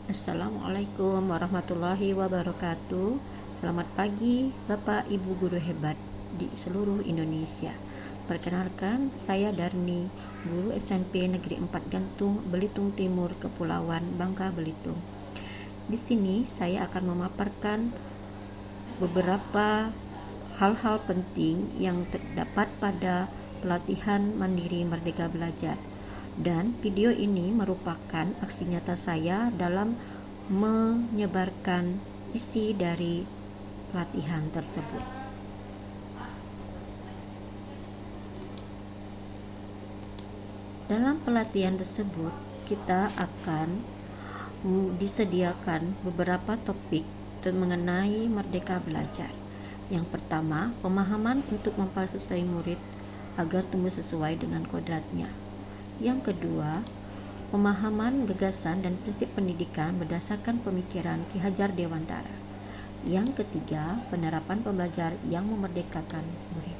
Assalamualaikum warahmatullahi wabarakatuh. Selamat pagi Bapak Ibu guru hebat di seluruh Indonesia. Perkenalkan, saya Darni, guru SMP Negeri 4 Gantung, Belitung Timur, Kepulauan Bangka Belitung. Di sini saya akan memaparkan beberapa hal-hal penting yang terdapat pada pelatihan mandiri Merdeka Belajar. Dan video ini merupakan aksi nyata saya dalam menyebarkan isi dari pelatihan tersebut. Dalam pelatihan tersebut, kita akan disediakan beberapa topik mengenai Merdeka Belajar. Yang pertama, pemahaman untuk memfasilitasi murid agar tumbuh sesuai dengan kodratnya. Yang kedua, pemahaman, gagasan, dan prinsip pendidikan berdasarkan pemikiran Ki Hajar Dewantara. Yang ketiga, penerapan pembelajar yang memerdekakan murid.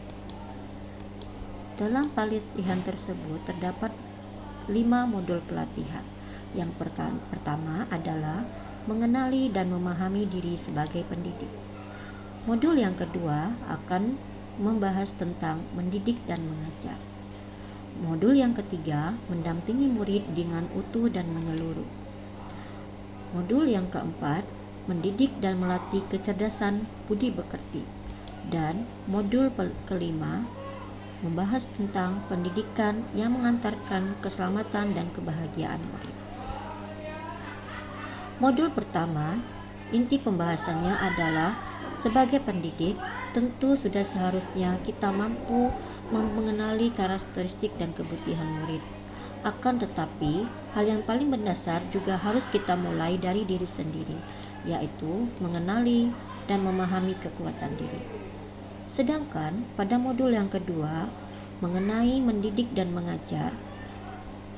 Dalam pelatihan tersebut terdapat 5 modul pelatihan. Yang pertama adalah mengenali dan memahami diri sebagai pendidik. Modul yang kedua akan membahas tentang mendidik dan mengajar. Modul yang ketiga mendampingi murid dengan utuh dan menyeluruh. Modul yang keempat mendidik dan melatih kecerdasan budi pekerti. Dan modul kelima membahas tentang pendidikan yang mengantarkan keselamatan dan kebahagiaan murid. Modul pertama, inti pembahasannya adalah sebagai pendidik, tentu sudah seharusnya kita mampu mengenali karakteristik dan kebutuhan murid. Akan tetapi, hal yang paling mendasar juga harus kita mulai dari diri sendiri, yaitu mengenali dan memahami kekuatan diri. Sedangkan pada modul yang kedua, mengenai mendidik dan mengajar,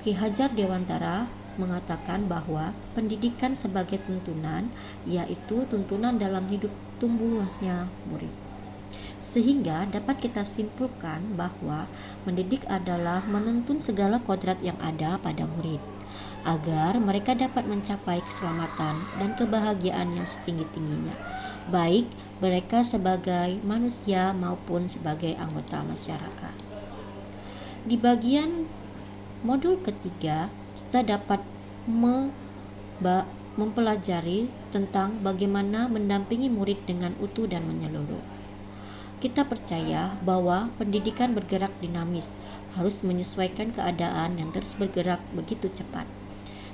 Ki Hajar Dewantara mengatakan bahwa pendidikan sebagai tuntunan, yaitu tuntunan dalam hidup tumbuhnya murid. Sehingga dapat kita simpulkan bahwa mendidik adalah menuntun segala kodrat yang ada pada murid, agar mereka dapat mencapai keselamatan dan kebahagiaan yang setinggi-tingginya, baik mereka sebagai manusia maupun sebagai anggota masyarakat. Di bagian modul ketiga, kita dapat mempelajari tentang bagaimana mendampingi murid dengan utuh dan menyeluruh. Kita percaya bahwa pendidikan bergerak dinamis, harus menyesuaikan keadaan yang terus bergerak begitu cepat.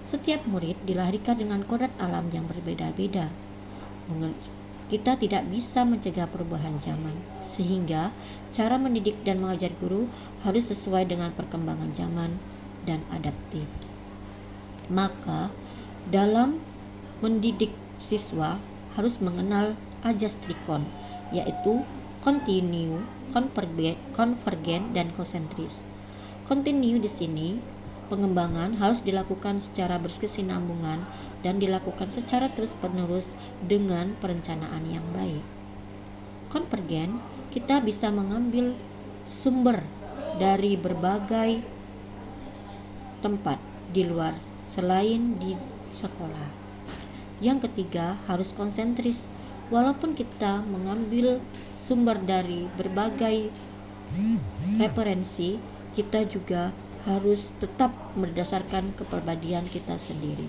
Setiap murid dilahirkan dengan kodrat alam yang berbeda-beda. Kita tidak bisa mencegah perubahan zaman, sehingga cara mendidik dan mengajar guru harus sesuai dengan perkembangan zaman dan adaptif. Maka, dalam mendidik siswa harus mengenal ajas trikon, yaitu kontinu, konvergen, dan konsentris. Kontinu di sini pengembangan harus dilakukan secara berkesinambungan dan dilakukan secara terus-menerus dengan perencanaan yang baik. Konvergen, kita bisa mengambil sumber dari berbagai tempat di luar selain di sekolah. Yang ketiga, harus konsentris. Walaupun kita mengambil sumber dari berbagai referensi, kita juga harus tetap berdasarkan kepribadian kita sendiri.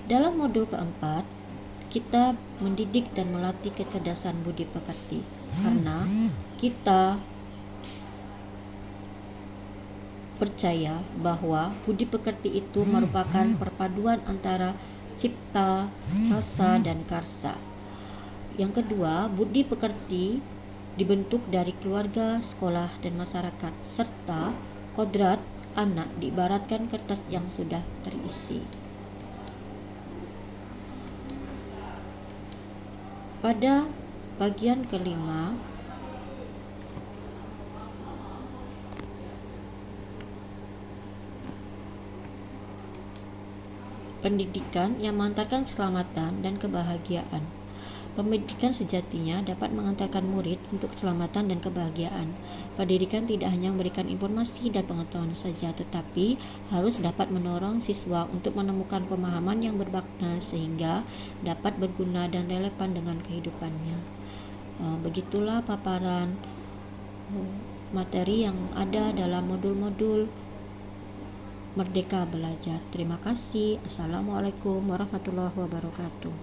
Dalam modul keempat, kita mendidik dan melatih kecerdasan budi pekerti, karena kita percaya bahwa budi pekerti itu merupakan perpaduan antara cipta, rasa, dan karsa. Yang kedua, budi pekerti dibentuk dari keluarga, sekolah, dan masyarakat, serta kodrat anak diibaratkan kertas yang sudah terisi. Pada bagian kelima, pendidikan yang mengantarkan keselamatan dan kebahagiaan. Pendidikan sejatinya dapat mengantarkan murid untuk keselamatan dan kebahagiaan. Pendidikan tidak hanya memberikan informasi dan pengetahuan saja, tetapi harus dapat mendorong siswa untuk menemukan pemahaman yang bermakna sehingga dapat berguna dan relevan dengan kehidupannya. Begitulah paparan materi yang ada dalam modul-modul Merdeka Belajar. Terima kasih. Assalamualaikum warahmatullahi wabarakatuh.